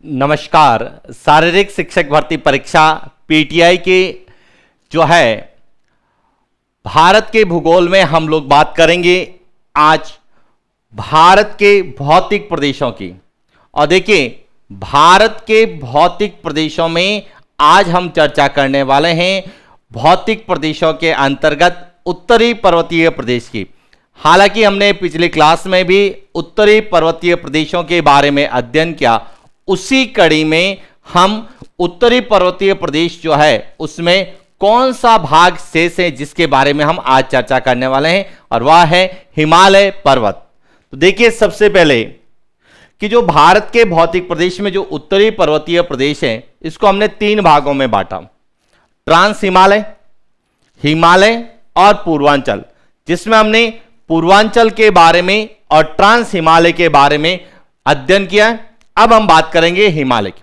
नमस्कार। शारीरिक शिक्षक भर्ती परीक्षा पीटीआई के जो है भारत के भूगोल में हम लोग बात करेंगे आज भारत के भौतिक प्रदेशों की। और देखिए, भारत के भौतिक प्रदेशों में आज हम चर्चा करने वाले हैं भौतिक प्रदेशों के अंतर्गत उत्तरी पर्वतीय प्रदेश की। हालांकि हमने पिछली क्लास में भी उत्तरी पर्वतीय प्रदेशों के बारे में अध्ययन किया, उसी कड़ी में हम उत्तरी पर्वतीय प्रदेश जो है उसमें कौन सा भाग शेष है जिसके बारे में हम आज चर्चा करने वाले हैं, और वह है हिमालय पर्वत। तो देखिए, सबसे पहले कि जो भारत के भौतिक प्रदेश में जो उत्तरी पर्वतीय प्रदेश है इसको हमने तीन भागों में बांटा, ट्रांस हिमालय, हिमालय और पूर्वांचल, जिसमें हमने पूर्वांचल के बारे में और ट्रांस हिमालय के बारे में अध्ययन किया है। अब हम बात करेंगे हिमालय की।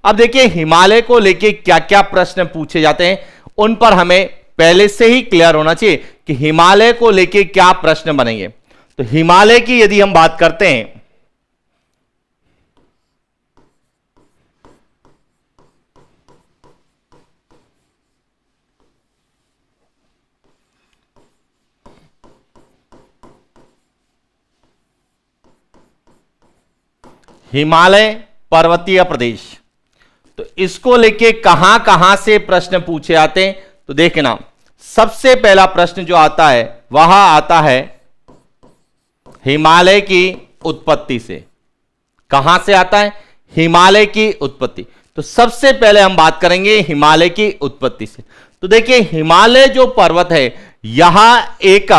अब देखिए, हिमालय को लेके क्या क्या प्रश्न पूछे जाते हैं उन पर हमें पहले से ही क्लियर होना चाहिए कि हिमालय को लेके क्या प्रश्न बनेंगे। तो हिमालय की यदि हम बात करते हैं, हिमालय पर्वतीय प्रदेश, तो इसको लेके कहां कहां से प्रश्न पूछे जाते हैं। तो देखना, सबसे पहला प्रश्न जो आता है वह आता है हिमालय की उत्पत्ति से। कहां से आता है? हिमालय की उत्पत्ति। तो सबसे पहले हम बात करेंगे हिमालय की उत्पत्ति से। तो देखिए, हिमालय जो पर्वत है यहां एक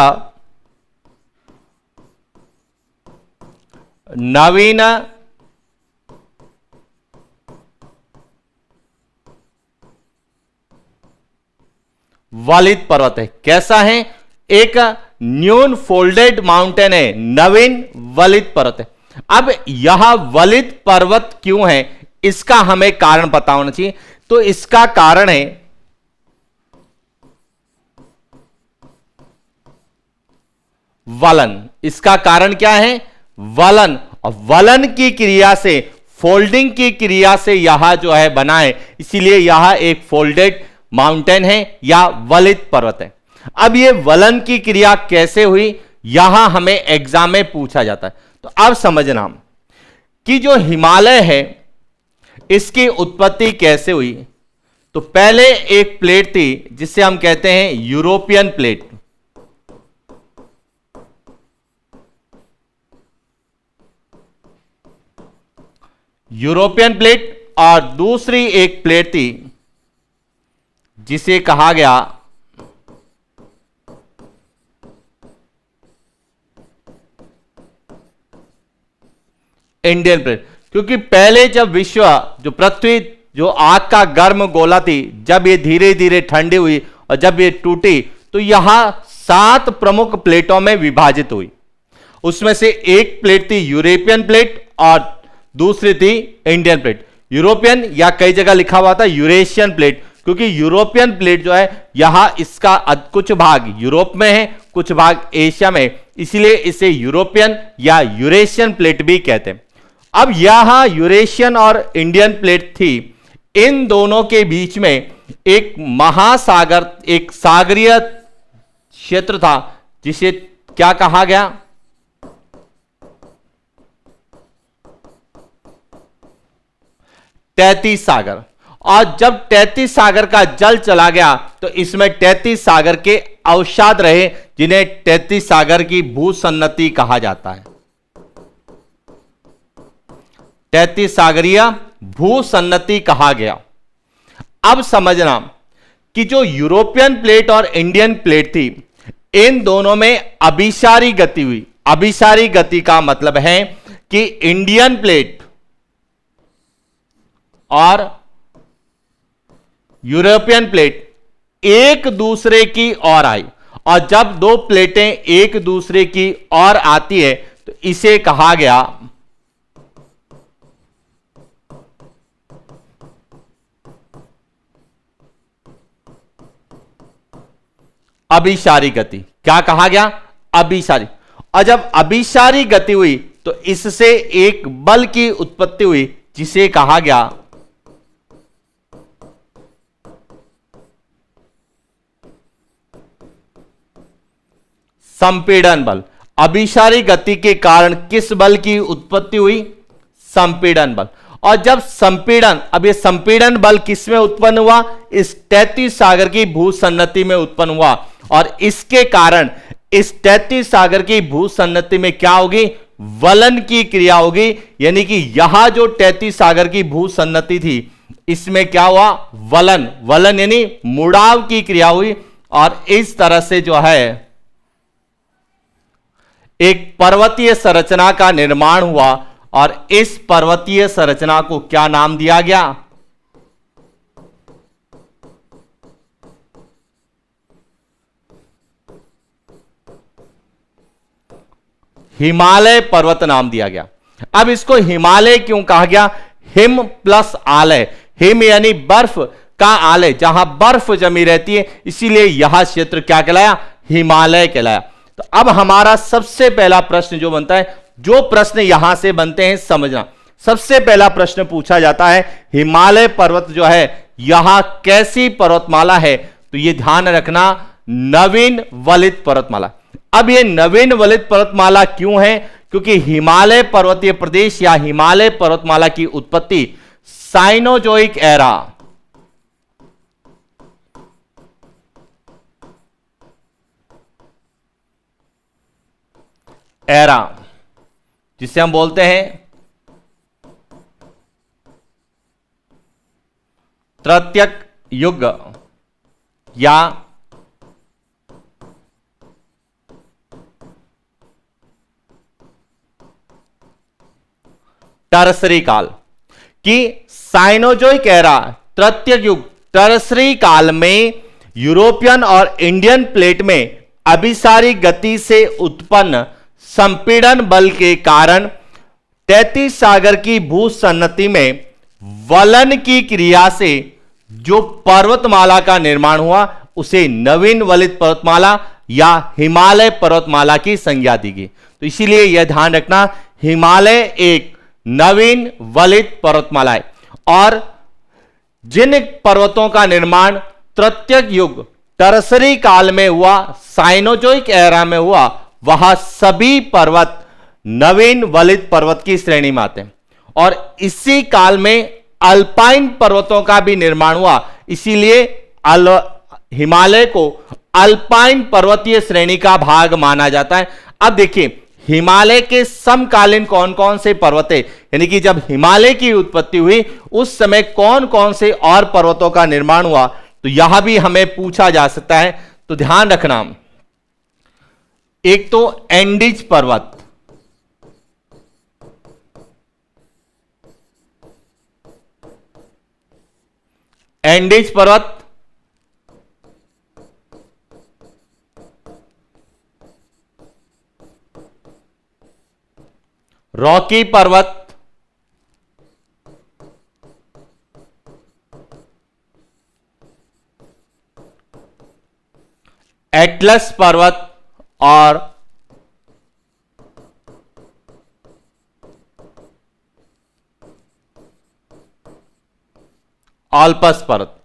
नवीन वलित पर्वत है। कैसा है? एक न्यून फोल्डेड माउंटेन है, नवीन वलित पर्वत है। अब यह वलित पर्वत क्यों है इसका हमें कारण पता होना चाहिए। तो इसका कारण है वलन। इसका कारण क्या है? वलन। और वलन की क्रिया से, फोल्डिंग की क्रिया से यह जो है बना है, इसीलिए यह एक फोल्डेड माउंटेन है या वलित पर्वत है। अब ये वलन की क्रिया कैसे हुई यहां हमें एग्जाम में पूछा जाता है। तो अब समझना कि जो हिमालय है इसकी उत्पत्ति कैसे हुई। तो पहले एक प्लेट थी जिसे हम कहते हैं यूरोपियन प्लेट। यूरोपियन प्लेट, और दूसरी एक प्लेट थी जिसे कहा गया इंडियन प्लेट। क्योंकि पहले जब विश्व, जो पृथ्वी, जो आग का गर्म गोला थी, जब ये धीरे धीरे ठंडी हुई और जब ये टूटी तो यहां 7 प्रमुख प्लेटों में विभाजित हुई। उसमें से एक प्लेट थी यूरोपियन प्लेट और दूसरी थी इंडियन प्लेट। यूरोपियन या कई जगह लिखा हुआ था यूरेशियन प्लेट, क्योंकि यूरोपियन प्लेट जो है यहां इसका कुछ भाग यूरोप में है, कुछ भाग एशिया में, इसलिए इसे यूरोपियन या यूरेशियन प्लेट भी कहते हैं। अब यहां यूरेशियन और इंडियन प्लेट थी, इन दोनों के बीच में एक महासागर, एक सागरीय क्षेत्र था जिसे क्या कहा गया? तैतीस सागर। और जब 33 सागर का जल चला गया तो इसमें 33 सागर के अवसाद रहे, जिन्हें 33 सागर की भूसन्नति कहा जाता है। 33 सागरीय भूसन्नति कहा गया। अब समझना कि जो यूरोपियन प्लेट और इंडियन प्लेट थी, इन दोनों में अभिसारी गति हुई। अभिसारी गति का मतलब है कि इंडियन प्लेट और यूरोपियन प्लेट एक दूसरे की ओर आई, और जब दो प्लेटें एक दूसरे की ओर आती है तो इसे कहा गया अभिसारी गति। क्या कहा गया? अभिसारी। और जब अभिसारी गति हुई तो इससे एक बल की उत्पत्ति हुई। जिसे कहा गया संपीड़न बल। अभिसारी गति के कारण किस बल की उत्पत्ति हुई? संपीड़न बल। और जब संपीड़न, अब ये संपीड़न बल किस में उत्पन्न हुआ? इस तैतीस सागर की भूसन्नति में उत्पन्न हुआ। और इसके कारण इस तैतीस सागर की भूसन्नति में क्या होगी? वलन की क्रिया होगी। यानी कि यहां जो तैतीस सागर की भूसन्नति थी, इसमें क्या हुआ? वलन। वलन यानी मुड़ाव की क्रिया हुई। और इस तरह से जो है एक पर्वतीय संरचना का निर्माण हुआ। और इस पर्वतीय संरचना को क्या नाम दिया गया? हिमालय पर्वत नाम दिया गया। अब इसको हिमालय क्यों कहा गया? हिम प्लस आलय। हिम यानी बर्फ का आलय, जहां बर्फ जमी रहती है, इसीलिए यह क्षेत्र क्या कहलाया? हिमालय कहलाया। तो अब हमारा सबसे पहला प्रश्न जो बनता है, जो प्रश्न यहां से बनते हैं समझना। सबसे पहला प्रश्न पूछा जाता है, हिमालय पर्वत जो है यह कैसी पर्वतमाला है? तो यह ध्यान रखना, नवीन वलित पर्वतमाला। अब यह नवीन वलित पर्वतमाला क्यों है? क्योंकि हिमालय पर्वतीय प्रदेश या हिमालय पर्वतमाला की उत्पत्ति साइनोजोइक एरा, जिसे हम बोलते हैं तृतीयक युग या टर्सरी काल की साइनोजोइक एरा, तृतीयक युग, टर्सरी काल में यूरोपियन और इंडियन प्लेट में अभिसारी गति से उत्पन्न संपीड़न बल के कारण तैतीस सागर की भूसन्नति में वलन की क्रिया से जो पर्वतमाला का निर्माण हुआ, उसे नवीन वलित पर्वतमाला या हिमालय पर्वतमाला की संज्ञा दी गई। तो इसीलिए यह ध्यान रखना, हिमालय एक नवीन वलित पर्वतमाला है। और जिन पर्वतों का निर्माण तृतीयक युग टर्सरी काल में हुआ, साइनोजोइक एरा में हुआ, वह सभी पर्वत नवीन वलित पर्वत की श्रेणी में आते हैं। और इसी काल में अल्पाइन पर्वतों का भी निर्माण हुआ, इसीलिए हिमालय को अल्पाइन पर्वतीय श्रेणी का भाग माना जाता है। अब देखिए, हिमालय के समकालीन कौन कौन से पर्वत है, यानी कि जब हिमालय की उत्पत्ति हुई उस समय कौन कौन से और पर्वतों का निर्माण हुआ, तो यह भी हमें पूछा जा सकता है। तो ध्यान रखना, एक तो एंडीज पर्वत, एंडीज पर्वत, रॉकी पर्वत, एटलस पर्वत और आल्प्स पर्वत।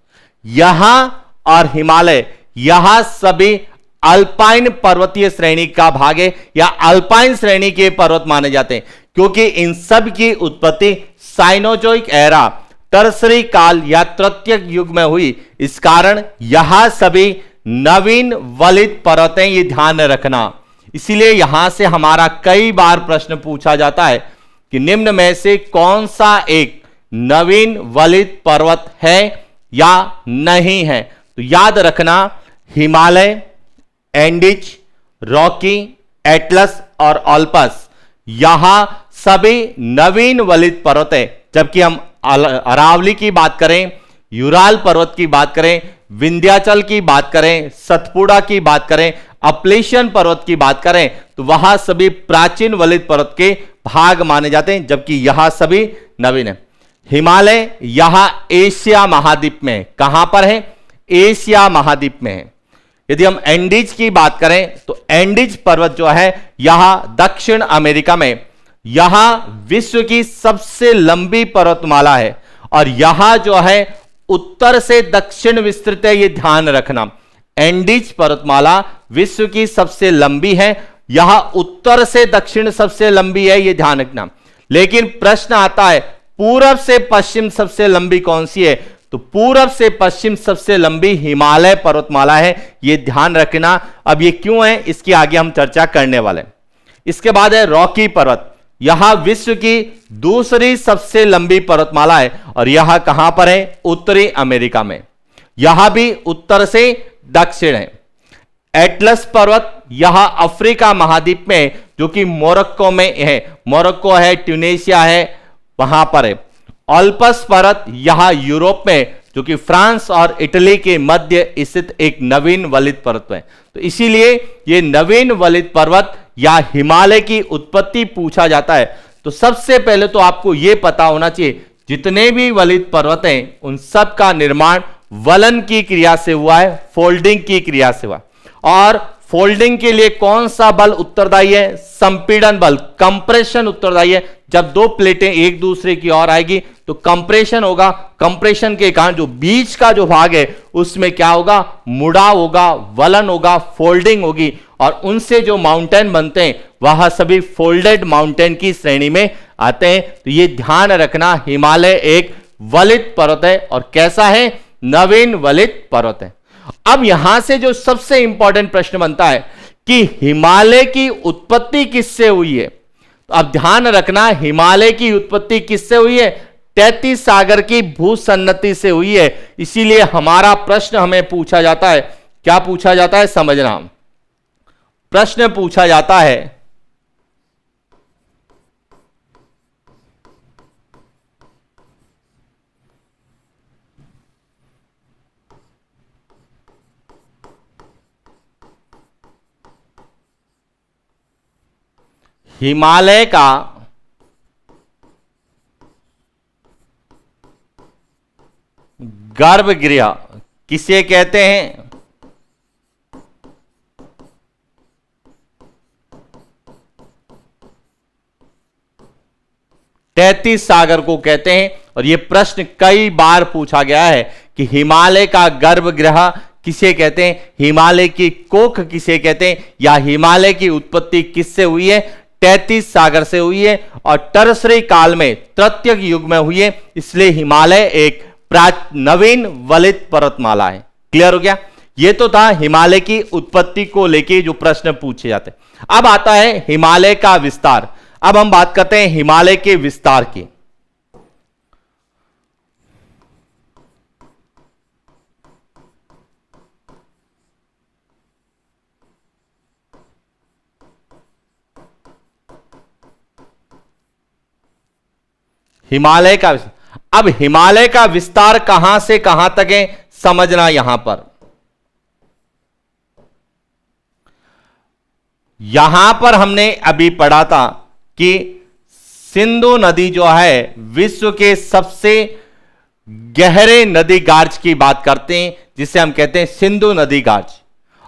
यहां और हिमालय, यहां सभी अल्पाइन पर्वतीय श्रेणी का भाग है या अल्पाइन श्रेणी के पर्वत माने जाते हैं, क्योंकि इन सब की उत्पत्ति साइनोजोइक एरा, टर्सरी काल या तृतीयक युग में हुई। इस कारण यहां सभी नवीन वलित पर्वत हैं, ये ध्यान रखना। इसीलिए यहां से हमारा कई बार प्रश्न पूछा जाता है कि निम्न में से कौन सा एक नवीन वलित पर्वत है या नहीं है। तो याद रखना, हिमालय, एंडीज, रॉकी, एटलस और आल्प्स, यहां सभी नवीन वलित पर्वत है। जबकि हम अरावली की बात करें, यूराल पर्वत की बात करें, विंध्याचल की बात करें, सतपुड़ा की बात करें, अपलेशियन पर्वत की बात करें, तो वहां सभी प्राचीन वलित पर्वत के भाग माने जाते हैं, जबकि यहां सभी नवीन है। हिमालय यहां एशिया महाद्वीप में, कहां पर है? एशिया महाद्वीप में है। यदि हम एंडीज की बात करें तो एंडीज पर्वत जो है यहां दक्षिण अमेरिका में, यहां विश्व की सबसे लंबी पर्वतमाला है और यहां जो है उत्तर से दक्षिण विस्तृत है, यह ध्यान रखना। एंडीज पर्वतमाला विश्व की सबसे लंबी है, यहां उत्तर से दक्षिण सबसे लंबी है, यह ध्यान रखना। लेकिन प्रश्न आता है पूरब से पश्चिम सबसे लंबी कौन सी है? तो पूरब से पश्चिम सबसे लंबी हिमालय पर्वतमाला है, यह ध्यान रखना। अब ये क्यों है इसकी आगे हम चर्चा करने वाले हैं। इसके बाद है रॉकी पर्वत, यहां विश्व की दूसरी सबसे लंबी पर्वतमाला है और यह कहां पर है? उत्तरी अमेरिका में, यहां भी उत्तर से दक्षिण है। एटलस पर्वत यहां अफ्रीका महाद्वीप में, जो कि मोरक्को में है, मोरक्को है, ट्यूनीशिया है, वहां पर है। ओल्पस पर्वत यहां यूरोप में, जो कि फ्रांस और इटली के मध्य स्थित एक नवीन वलित पर्वत है। तो इसीलिए यह नवीन वलित पर्वत या हिमालय की उत्पत्ति पूछा जाता है। तो सबसे पहले तो आपको यह पता होना चाहिए जितने भी वलित पर्वत हैं उन सब का निर्माण वलन की क्रिया से हुआ है, फोल्डिंग की क्रिया से हुआ। और फोल्डिंग के लिए कौन सा बल उत्तरदायी है? संपीड़न बल, कंप्रेशन उत्तरदायी है। जब दो प्लेटें एक दूसरे की ओर आएगी तो कंप्रेशन होगा, कंप्रेशन के कारण जो बीच का जो भाग है उसमें क्या होगा? मुड़ाव होगा, वलन होगा, फोल्डिंग होगी और उनसे जो माउंटेन बनते हैं वह सभी फोल्डेड माउंटेन की श्रेणी में आते हैं। तो ये ध्यान रखना, हिमालय एक वलित पर्वत है और कैसा है? नवीन वलित पर्वत है। अब यहां से जो सबसे इंपॉर्टेंट प्रश्न बनता है कि हिमालय की उत्पत्ति किससे हुई है? तो अब ध्यान रखना, हिमालय की उत्पत्ति किससे हुई है? तैतीस सागर की भूसन्नति से हुई है। इसीलिए हमारा प्रश्न हमें पूछा जाता है, क्या पूछा जाता है समझना। प्रश्न पूछा जाता है हिमालय का गर्भगृह किसे कहते हैं? तैतीस सागर को कहते हैं। और यह प्रश्न कई बार पूछा गया है कि हिमालय का गर्भगृह किसे कहते हैं, हिमालय की कोख किसे कहते हैं, या हिमालय की उत्पत्ति किससे हुई है? तैतीस सागर से हुई है और टर्सरी काल में, तृतीयक युग में हुई है। इसलिए हिमालय एक नवीन वलित पर्वतमाला है। क्लियर हो गया? यह तो था हिमालय की उत्पत्ति को लेके जो प्रश्न पूछे जाते हैं। अब आता है हिमालय का विस्तार। अब हम बात करते हैं हिमालय के विस्तार की। हिमालय का विस्तार, अब हिमालय का विस्तार कहां से कहां तक है समझना। यहां पर हमने अभी पढ़ा था कि सिंधु नदी जो है विश्व के सबसे गहरे नदी गार्ज की बात करते हैं, जिसे हम कहते हैं सिंधु नदी गार्ज।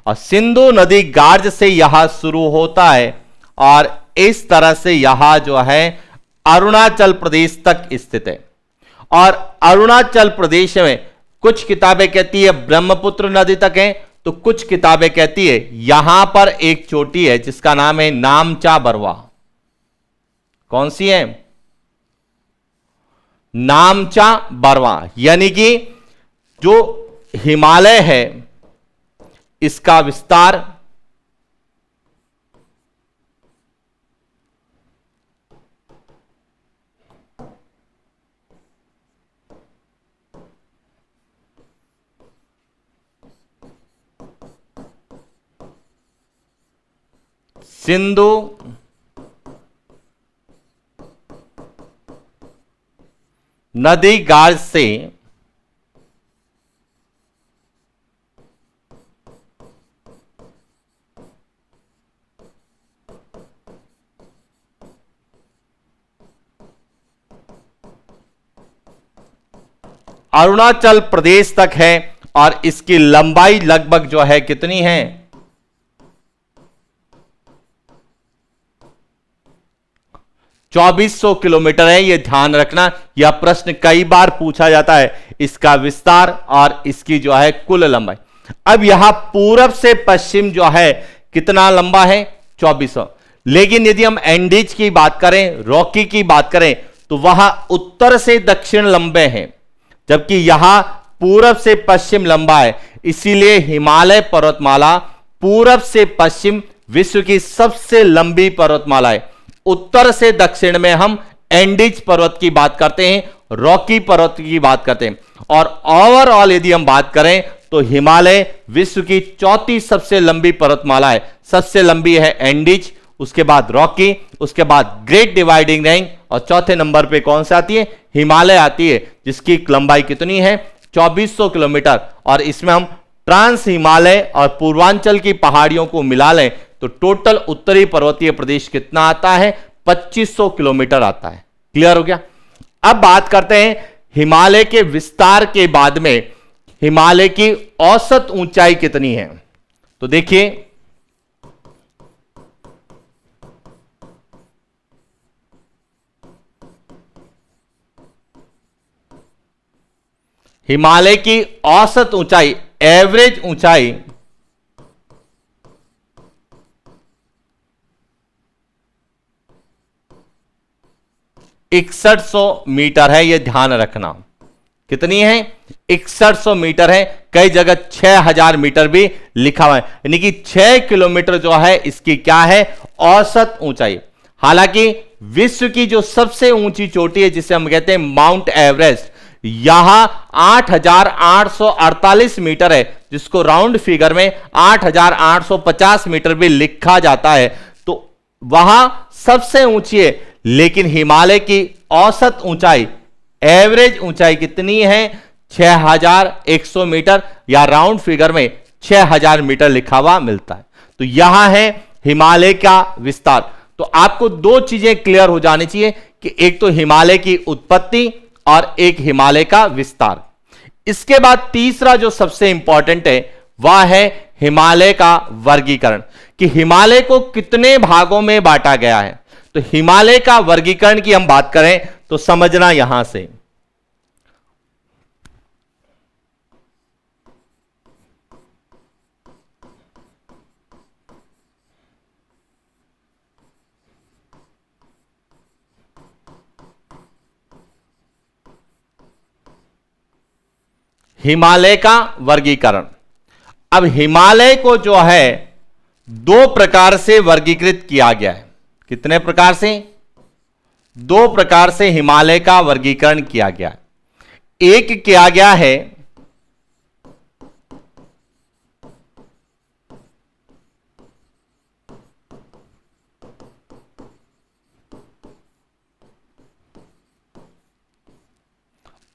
और सिंधु नदी गार्ज से यहां शुरू होता है और इस तरह से यहां जो है अरुणाचल प्रदेश तक स्थित है। और अरुणाचल प्रदेश में कुछ किताबें कहती है ब्रह्मपुत्र नदी तक है, तो कुछ किताबें कहती है यहां पर एक चोटी है जिसका नाम है नामचा बरवा। कौन सी है? नामचा बरवा। यानी कि जो हिमालय है इसका विस्तार सिंधु नदी गार्ज से अरुणाचल प्रदेश तक है और इसकी लंबाई लगभग जो है कितनी है? 2400 किलोमीटर है, यह ध्यान रखना। यह प्रश्न कई बार पूछा जाता है, इसका विस्तार और इसकी जो है कुल लंबाई। अब यहां पूरब से पश्चिम जो है कितना लंबा है, 2400। लेकिन यदि हम एंडीज की बात करें, रॉकी की बात करें, तो वह उत्तर से दक्षिण लंबे हैं, जबकि यहां पूरब से पश्चिम लंबा है। इसीलिए हिमालय पर्वतमाला पूरब से पश्चिम विश्व की सबसे लंबी पर्वतमाला है। उत्तर से दक्षिण में हम एंडीज पर्वत की बात करते हैं, रॉकी पर्वत की बात करते हैं। और ओवरऑल यदि हम बात करें तो हिमालय विश्व की चौथी सबसे लंबी पर्वतमाला है। सबसे लंबी है एंडीज, उसके बाद रॉकी, उसके बाद ग्रेट डिवाइडिंग रेंज, और चौथे नंबर पे कौन सा आती है, हिमालय आती है, जिसकी लंबाई कितनी है, 2400 किलोमीटर। और इसमें हम ट्रांस हिमालय और पूर्वांचल की पहाड़ियों को मिला लें तो टोटल उत्तरी पर्वतीय प्रदेश कितना आता है, 2500 किलोमीटर आता है। क्लियर हो गया। अब बात करते हैं हिमालय के विस्तार के बाद में हिमालय की औसत ऊंचाई कितनी है। तो देखिए, हिमालय की औसत ऊंचाई, एवरेज ऊंचाई 6100 मीटर है, यह ध्यान रखना। कितनी है, 6100 मीटर है। कई जगह 6000 मीटर भी लिखा हुआ है, यानी कि 6 किलोमीटर जो है इसकी क्या है, औसत ऊंचाई। हालांकि विश्व की जो सबसे ऊंची चोटी है, जिसे हम कहते हैं माउंट एवरेस्ट, यहां 8848 मीटर है, जिसको राउंड फिगर में 8850 मीटर भी लिखा जाता है। तो वहां सबसे ऊंची है, लेकिन हिमालय की औसत ऊंचाई, एवरेज ऊंचाई कितनी है, 6100 मीटर, या राउंड फिगर में 6000 मीटर लिखा हुआ मिलता है। तो यहां है हिमालय का विस्तार। तो आपको दो चीजें क्लियर हो जानी चाहिए कि एक तो हिमालय की उत्पत्ति और एक हिमालय का विस्तार। इसके बाद तीसरा जो सबसे इंपॉर्टेंट है वह है हिमालय का वर्गीकरण, कि हिमालय को कितने भागों में बांटा गया है। तो हिमालय का वर्गीकरण की हम बात करें तो समझना यहां से, हिमालय का वर्गीकरण। अब हिमालय को जो है दो प्रकार से वर्गीकृत किया गया है। कितने प्रकार से, दो प्रकार से हिमालय का वर्गीकरण किया गया है। एक किया गया है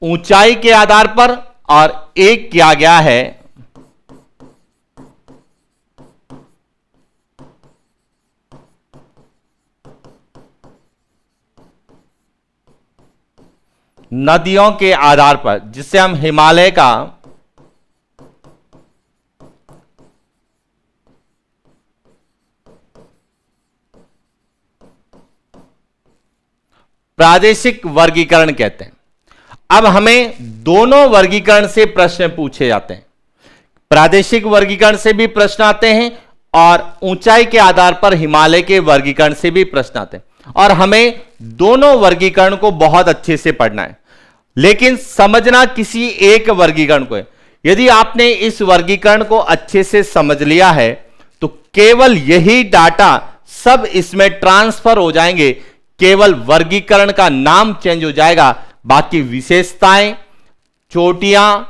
ऊंचाई के आधार पर, और एक किया गया है नदियों के आधार पर, जिसे हम हिमालय का प्रादेशिक वर्गीकरण कहते हैं। अब हमें दोनों वर्गीकरण से प्रश्न पूछे जाते हैं। प्रादेशिक वर्गीकरण से भी प्रश्न आते हैं और ऊंचाई के आधार पर हिमालय के वर्गीकरण से भी प्रश्न आते हैं। और हमें दोनों वर्गीकरण को बहुत अच्छे से पढ़ना है, लेकिन समझना किसी एक वर्गीकरण को है। यदि आपने इस वर्गीकरण को अच्छे से समझ लिया है तो केवल यही डाटा सब इसमें ट्रांसफर हो जाएंगे। केवल वर्गीकरण का नाम चेंज हो जाएगा, बाकी विशेषताएं, चोटियां,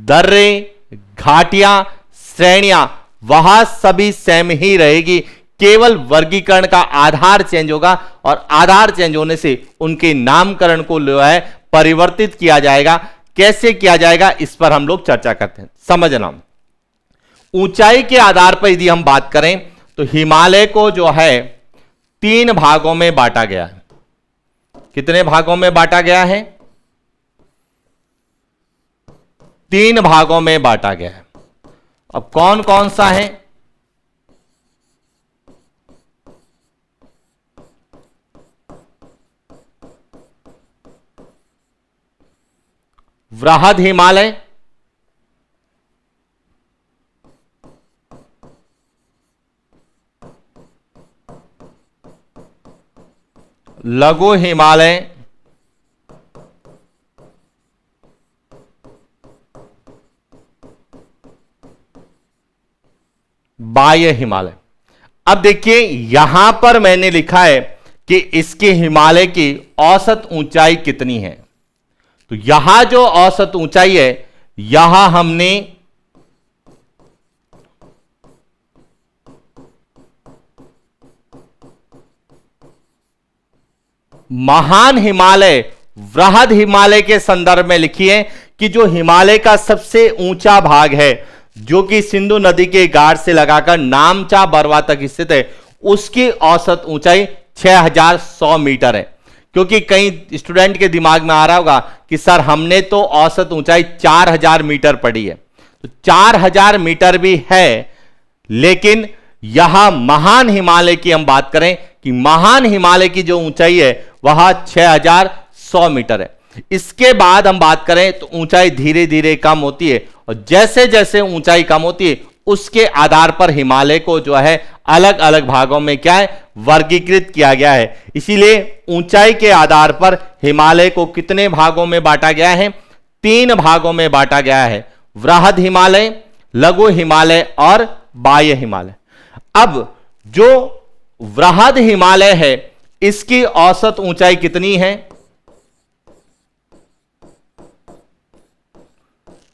दर्रे, घाटियां, श्रेणियां वह सभी सेम ही रहेगी। केवल वर्गीकरण का आधार चेंज होगा, और आधार चेंज होने से उनके नामकरण को जो है परिवर्तित किया जाएगा। कैसे किया जाएगा इस पर हम लोग चर्चा करते हैं। समझना, ऊंचाई के आधार पर यदि हम बात करें तो हिमालय को जो है 3 भागों में बांटा गया है। कितने भागों में बांटा गया है, 3 भागों में बांटा गया है। अब कौन कौन सा है, वृहद हिमालय, लघु हिमालय, बाह्य हिमालय। अब देखिए यहां पर मैंने लिखा है कि इसके हिमालय की औसत ऊंचाई कितनी है। तो यहां जो औसत ऊंचाई है, यहां हमने महान हिमालय, वृहद हिमालय के संदर्भ में लिखी है कि जो हिमालय का सबसे ऊंचा भाग है, जो कि सिंधु नदी के घाट से लगाकर नामचा बरवा तक स्थित है, उसकी औसत ऊंचाई 6100 मीटर है। क्योंकि कई स्टूडेंट के दिमाग में आ रहा होगा कि सर हमने तो औसत ऊंचाई 4000 मीटर पढ़ी है। तो 4000 मीटर भी है, लेकिन यहां महान हिमालय की हम बात करें कि महान हिमालय की जो ऊंचाई है वह 6100 मीटर है। इसके बाद हम बात करें तो ऊंचाई धीरे धीरे कम होती है, और जैसे जैसे ऊंचाई कम होती है उसके आधार पर हिमालय को जो है अलग अलग भागों में क्या है, वर्गीकृत किया गया है। इसीलिए ऊंचाई के आधार पर हिमालय को कितने भागों में बांटा गया है? 3 भागों में बांटा गया है, वृहद हिमालय, लघु हिमालय और बाह्य हिमालय। अब जो वृहद हिमालय है इसकी औसत ऊंचाई कितनी है?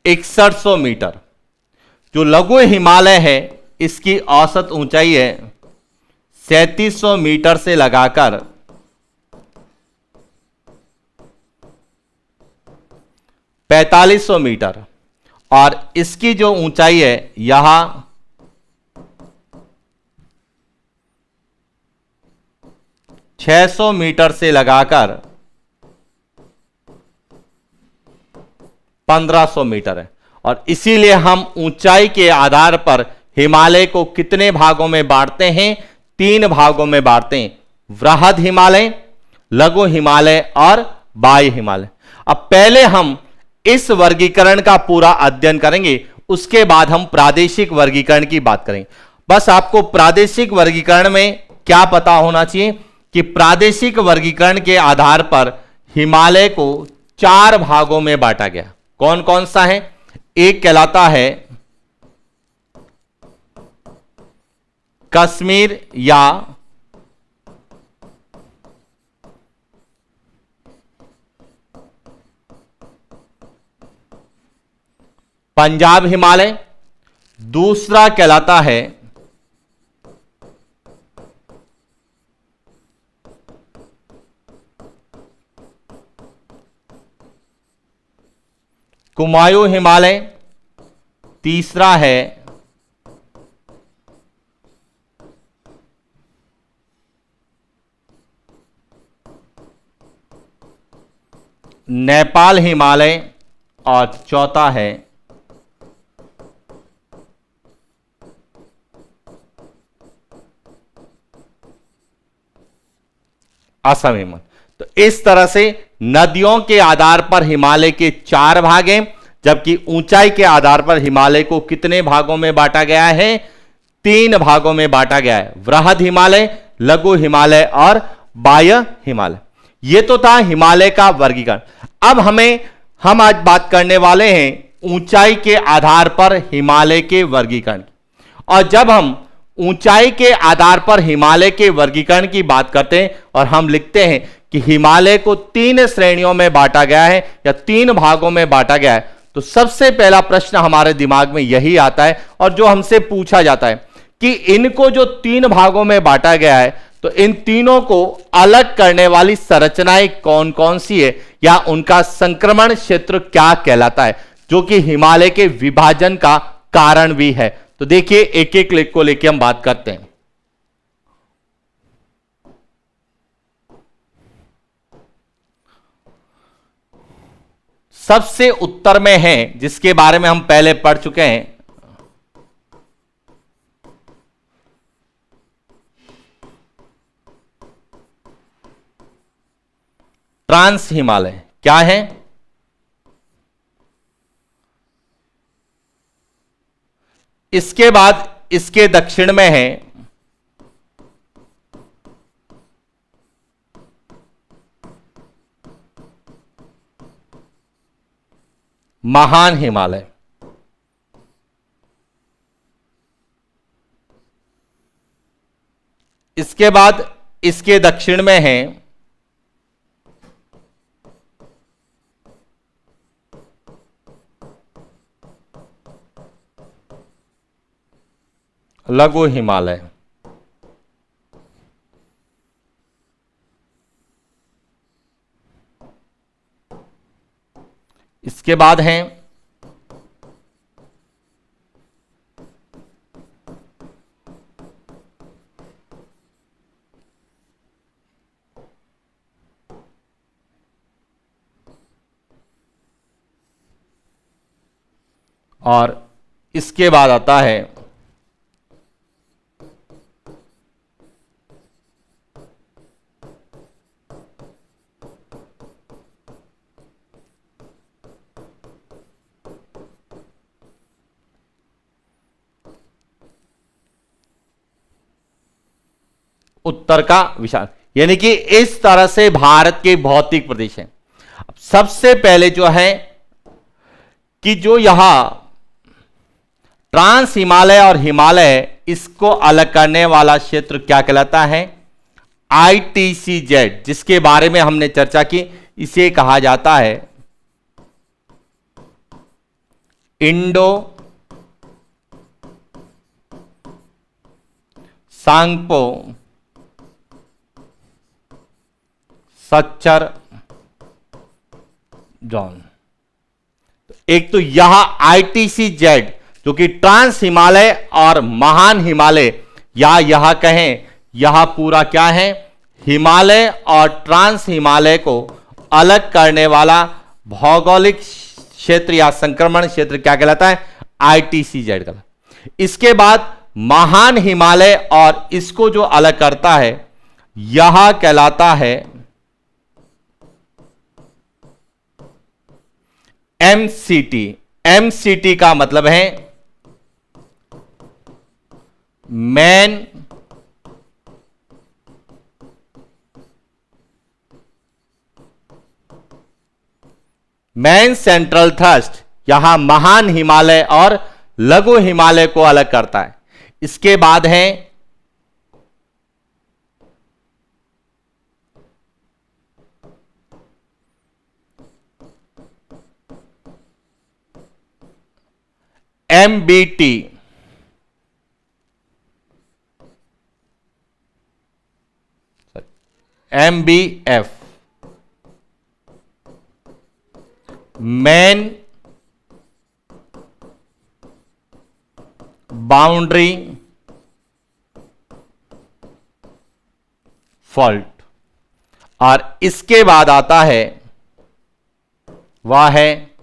6100 मीटर। जो लघु हिमालय है इसकी औसत ऊंचाई है 3700 मीटर से लगाकर 4500 मीटर, और इसकी जो ऊंचाई है यहां 600 मीटर से लगाकर 1500 मीटर है। और इसीलिए हम ऊंचाई के आधार पर हिमालय को कितने भागों में बांटते हैं? 3 भागों में बांटते हैं, वृहद हिमालय, लघु हिमालय और बाह्य हिमालय। अब पहले हम इस वर्गीकरण का पूरा अध्ययन करेंगे, उसके बाद हम प्रादेशिक वर्गीकरण की बात करेंगे। बस आपको प्रादेशिक वर्गीकरण में क्या पता होना चाहिए कि प्रादेशिक वर्गीकरण के आधार पर हिमालय को 4 भागों में बांटा गया। कौन कौन सा है? एक कहलाता है कश्मीर या पंजाब हिमालय, दूसरा कहलाता है कुमायूं हिमालय, तीसरा है नेपाल हिमालय, और चौथा है असम हिमालय। तो इस तरह से नदियों के आधार पर हिमालय के 4 भाग हैं, जबकि ऊंचाई के आधार पर हिमालय को कितने भागों में बांटा गया है? 3 भागों में बांटा गया है, वृहद हिमालय, लघु हिमालय और बाह्य हिमालय। यह तो था हिमालय का वर्गीकरण। अब हम आज बात करने वाले हैं ऊंचाई के आधार पर हिमालय के वर्गीकरण। और जब हम ऊंचाई के आधार पर हिमालय के वर्गीकरण की बात करते हैं और हम लिखते हैं कि हिमालय को 3 श्रेणियों में बांटा गया है या 3 भागों में बांटा गया है, तो सबसे पहला प्रश्न हमारे दिमाग में यही आता है और जो हमसे पूछा जाता है कि इनको जो 3 भागों में बांटा गया है, तो इन तीनों को अलग करने वाली संरचनाएं कौन कौन सी है या उनका संक्रमण क्षेत्र क्या कहलाता है, जो कि हिमालय के विभाजन का कारण भी है। तो देखिए एक एक लेख को लेकर हम बात करते हैं। सबसे उत्तर में है, जिसके बारे में हम पहले पढ़ चुके हैं, ट्रांस हिमालय। क्या है? इसके बाद इसके दक्षिण में है महान हिमालय। इसके बाद इसके दक्षिण में है लघु हिमालय। इसके बाद हैं और इसके बाद आता है उत्तर का विशाल। यानी कि इस तरह से भारत के भौतिक प्रदेश हैं। सबसे पहले जो है कि जो यहां ट्रांस हिमालय और हिमालय, इसको अलग करने वाला क्षेत्र क्या कहलाता है? ITCZ, जिसके बारे में हमने चर्चा की। इसे कहा जाता है इंडो सांगपो सच्चर जोन। एक तो यह ITCZ जो कि ट्रांस हिमालय और महान हिमालय, या यह कहें यह पूरा क्या है, हिमालय और ट्रांस हिमालय को अलग करने वाला भौगोलिक क्षेत्र या संक्रमण क्षेत्र क्या कहलाता है? ITCZ का। इसके बाद महान हिमालय और इसको जो अलग करता है यह कहलाता है MCT। MCT का मतलब है मैन सेंट्रल थ्रस्ट। यहां महान हिमालय और लघु हिमालय को अलग करता है। इसके बाद है MBT। MBF man boundary fault. और इसके बाद आता है वह है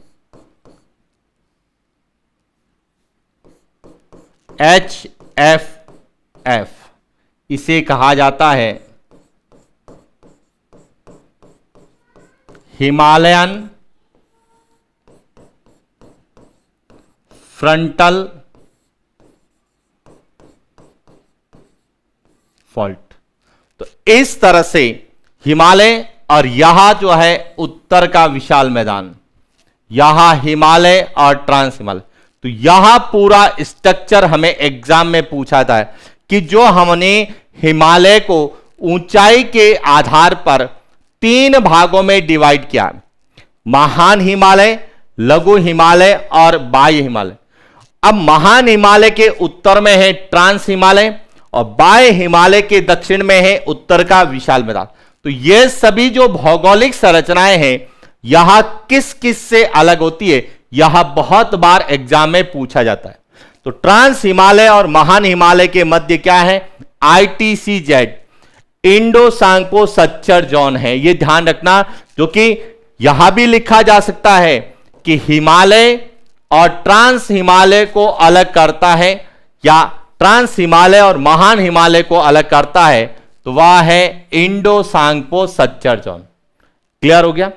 HFF। इसे कहा जाता है हिमालयन फ्रंटल फॉल्ट। तो इस तरह से हिमालय, और यहां जो है उत्तर का विशाल मैदान, यहां हिमालय और ट्रांस हिमालय। तो यहां पूरा स्ट्रक्चर हमें एग्जाम में पूछा था कि जो हमने हिमालय को ऊंचाई के आधार पर 3 भागों में डिवाइड किया, महान हिमालय, लघु हिमालय और बाह्य हिमालय। अब महान हिमालय के उत्तर में है ट्रांस हिमालय और बाह्य हिमालय के दक्षिण में है उत्तर का विशाल मैदान। तो ये सभी जो भौगोलिक संरचनाएं हैं यहां किस किस से अलग होती है, यह बहुत बार एग्जाम में पूछा जाता है। तो ट्रांस हिमालय और महान हिमालय के मध्य क्या है? ITCZ, Indo Tsangpo suture zone है। यह ध्यान रखना, जो कि यहां भी लिखा जा सकता है कि हिमालय और ट्रांस हिमालय को अलग करता है, या ट्रांस हिमालय और महान हिमालय को अलग करता है, तो वह है Indo Tsangpo suture zone. Clear हो गया?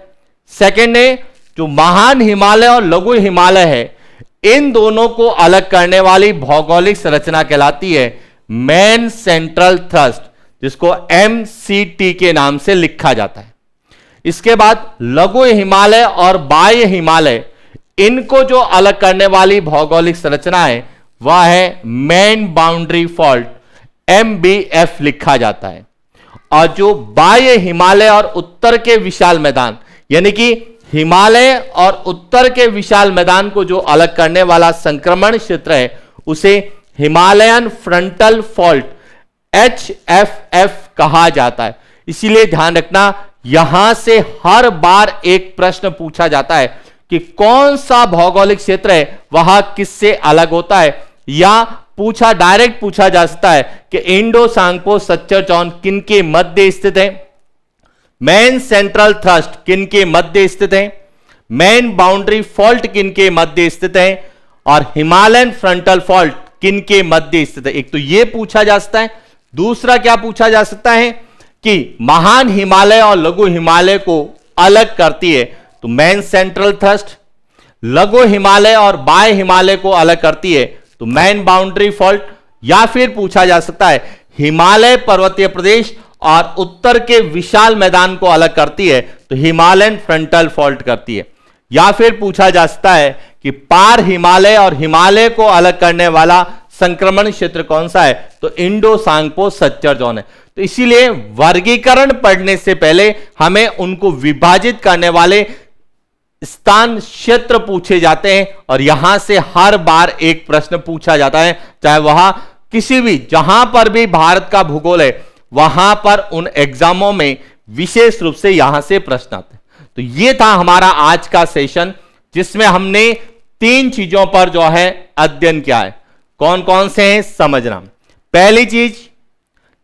सेकेंड है जो महान हिमालय और लघु हिमालय है, इन दोनों को अलग करने वाली भौगोलिक संरचना कहलाती है मेन सेंट्रल थ्रस्ट, जिसको MCT के नाम से लिखा जाता है। इसके बाद लघु हिमालय और बाह्य हिमालय, इनको जो अलग करने वाली भौगोलिक संरचना है वह है मेन बाउंड्री फॉल्ट, MBF लिखा जाता है। और जो बाह्य हिमालय और उत्तर के विशाल मैदान, यानी कि हिमालय और उत्तर के विशाल मैदान को जो अलग करने वाला संक्रमण क्षेत्र है उसे हिमालयन फ्रंटल फॉल्ट HFF कहा जाता है। इसीलिए ध्यान रखना, यहां से हर बार एक प्रश्न पूछा जाता है कि कौन सा भौगोलिक क्षेत्र है वह किससे अलग होता है, या डायरेक्ट पूछा जा सकता है कि इंडो सांगपो सच्चर जॉन किन के मध्य स्थित है, मेन सेंट्रल थ्रस्ट किन के मध्य स्थित है, मेन बाउंड्री फॉल्ट किन के मध्य स्थित है, और हिमालयन फ्रंटल फॉल्ट किन के मध्य स्थित है। एक तो यह पूछा जा सकता है। दूसरा क्या पूछा जा सकता है कि महान हिमालय और लघु हिमालय को अलग करती है तो मेन सेंट्रल थ्रस्ट, लघु हिमालय और बाह्य हिमालय को अलग करती है तो मेन बाउंड्री फॉल्ट, या फिर पूछा जा सकता है हिमालय पर्वतीय प्रदेश और उत्तर के विशाल मैदान को अलग करती है तो हिमालयन फ्रंटल फॉल्ट करती है, या फिर पूछा जा सकता है कि पार हिमालय और हिमालय को अलग करने वाला संक्रमण क्षेत्र कौन सा है तो इंडो सांगपो सच्चर जोन है। तो इसीलिए वर्गीकरण पढ़ने से पहले हमें उनको विभाजित करने वाले स्थान क्षेत्र पूछे जाते हैं, और यहां से हर बार एक प्रश्न पूछा जाता है, चाहे वह किसी भी, जहां पर भी भारत का भूगोल है वहां पर उन एग्जामों में विशेष रूप से यहां से प्रश्न आते हैं। तो यह था हमारा आज का सेशन, जिसमें हमने 3 चीजों पर जो है अध्ययन किया है। कौन कौन से हैं समझना। पहली चीज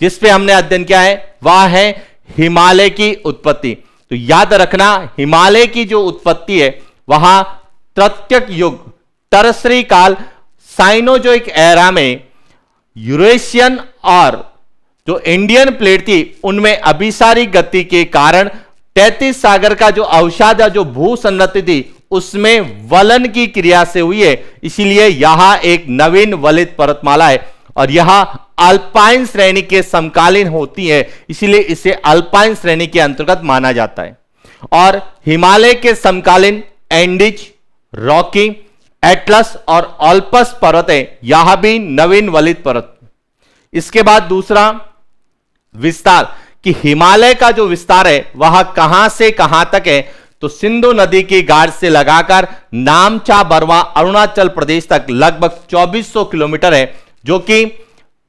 जिस पे हमने अध्ययन किया है वह है हिमालय की उत्पत्ति। तो याद रखना, हिमालय की जो उत्पत्ति है वह तृतीयक युग, टर्सरी काल, साइनोजोइक एरा में यूरेशियन और जो इंडियन प्लेट थी उनमें अभिसारी गति के कारण 33 सागर का जो अवसाद, जो भू संरचना थी उसमें वलन की क्रिया से हुई है, इसीलिए यहां एक नवीन वलित पर्वतमाला है और यह अल्पाइन श्रेणी के समकालीन होती है, इसीलिए इसे अल्पाइन श्रेणी के अंतर्गत माना जाता है। और हिमालय के समकालीन एंडीज, रॉकी, एटलस और ऑल्पस पर्वत है, यह भी नवीन वलित पर्वत। इसके बाद दूसरा विस्तार, कि हिमालय का जो विस्तार है वह कहां से कहां तक है, तो सिंधु नदी की घाट से लगाकर नामचा बरवा अरुणाचल प्रदेश तक लगभग 2400 किलोमीटर है, जो कि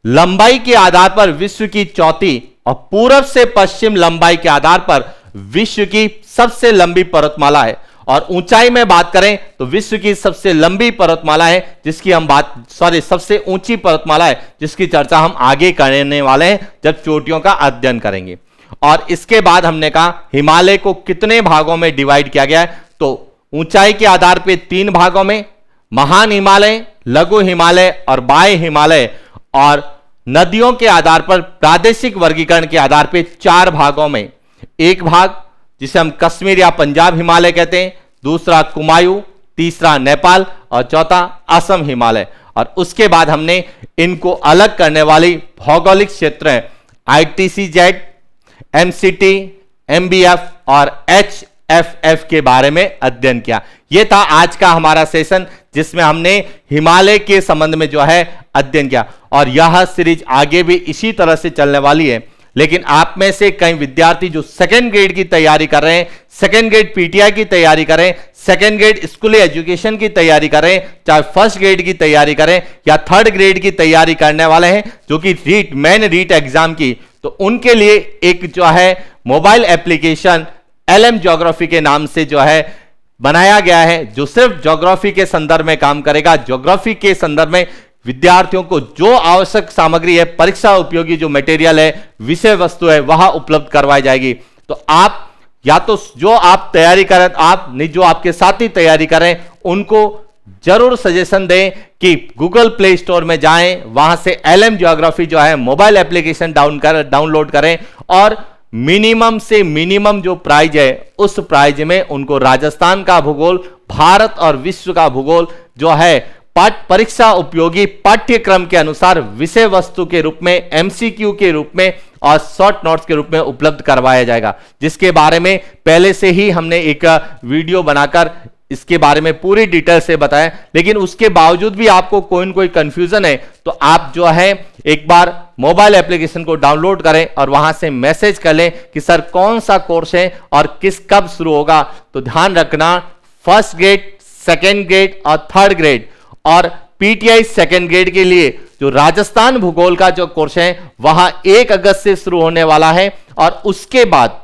लंबाई के आधार पर विश्व की चौथी और पूर्व से पश्चिम लंबाई के आधार पर विश्व की सबसे लंबी पर्वतमाला है। और ऊंचाई में बात करें तो विश्व की सबसे लंबी पर्वतमाला है जिसकी हम सबसे ऊंची पर्वतमाला है जिसकी चर्चा हम आगे करने वाले हैं जब चोटियों का अध्ययन करेंगे। और इसके बाद हमने कहा हिमालय को कितने भागों में डिवाइड किया गया है, तो ऊंचाई के आधार पर 3 भागों में, महान हिमालय, लघु हिमालय और बाह्य हिमालय, और नदियों के आधार पर प्रादेशिक वर्गीकरण के आधार पर 4 भागों में। एक भाग जिसे हम कश्मीर या पंजाब हिमालय कहते हैं, दूसरा कुमायूं, तीसरा नेपाल और चौथा असम हिमालय। और उसके बाद हमने इनको अलग करने वाली भौगोलिक क्षेत्र है ITCZ, MCT, MBF और HFF के बारे में अध्ययन किया। यह था आज का हमारा सेशन जिसमें हमने हिमालय के संबंध में जो है अध्ययन किया, और यह सीरीज आगे भी इसी तरह से चलने वाली है। लेकिन आप में से कई विद्यार्थी जो सेकेंड ग्रेड की तैयारी कर रहे हैं, सेकेंड ग्रेड PTI की तैयारी करें, सेकेंड ग्रेड स्कूली एजुकेशन की तैयारी करें, चाहे फर्स्ट ग्रेड की तैयारी करें या थर्ड ग्रेड की तैयारी करने वाले हैं जो कि मेन रीट एग्जाम की, तो उनके लिए एक जो है मोबाइल एप्लीकेशन LM ज्योग्राफी के नाम से जो है बनाया गया है, जो सिर्फ ज्योग्राफी के संदर्भ में काम करेगा। ज्योग्राफी के संदर्भ में विद्यार्थियों को जो आवश्यक सामग्री है, परीक्षा उपयोगी जो मटेरियल है, विषय वस्तु है, वह उपलब्ध करवाई जाएगी। तो आप या तो जो आप तैयारी करें, आप नहीं जो आपके साथी तैयारी करें, उनको जरूर सजेशन दें कि गूगल प्ले स्टोर में जाएं, वहां से LM ज्योग्राफी जो है मोबाइल एप्लीकेशन डाउनलोड करें, और मिनिमम से मिनिमम जो प्राइज है उस प्राइज में उनको राजस्थान का भूगोल, भारत और विश्व का भूगोल जो है परीक्षा उपयोगी पाठ्यक्रम के अनुसार विषय वस्तु के रूप में, एमसीक्यू के रूप में और शॉर्ट नोट्स के रूप में उपलब्ध करवाया जाएगा, जिसके बारे में पहले से ही हमने एक वीडियो बनाकर इसके बारे में पूरी डिटेल से बताया। लेकिन उसके बावजूद भी आपको कोई न कोई कंफ्यूजन है तो आप जो है एक बार मोबाइल एप्लीकेशन को डाउनलोड करें और वहां से मैसेज कर लें कि सर कौन सा कोर्स है और कब शुरू होगा। तो ध्यान रखना, फर्स्ट ग्रेड, सेकेंड ग्रेड और थर्ड ग्रेड और पीटीआई सेकेंड ग्रेड के लिए जो राजस्थान भूगोल का जो कोर्स है वहां 1 अगस्त से शुरू होने वाला है और उसके बाद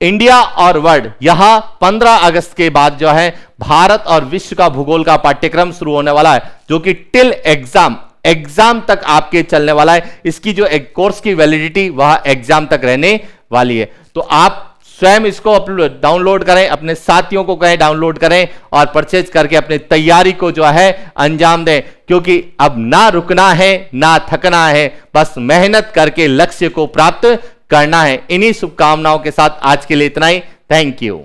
इंडिया और वर्ल्ड यहां 15 अगस्त के बाद जो है भारत और विश्व का भूगोल का पाठ्यक्रम शुरू होने वाला है, जो कि टिल एग्जाम तक आपके चलने वाला है। इसकी जो एक कोर्स की वैलिडिटी वह एग्जाम तक रहने वाली है। तो आप स्वयं इसको डाउनलोड करें, अपने साथियों को कहें डाउनलोड करें और परचेज करके अपनी तैयारी को जो है अंजाम दें, क्योंकि अब ना रुकना है ना थकना है, बस मेहनत करके लक्ष्य को प्राप्त करना है। इन्हीं शुभकामनाओं के साथ आज के लिए इतना ही। Thank you.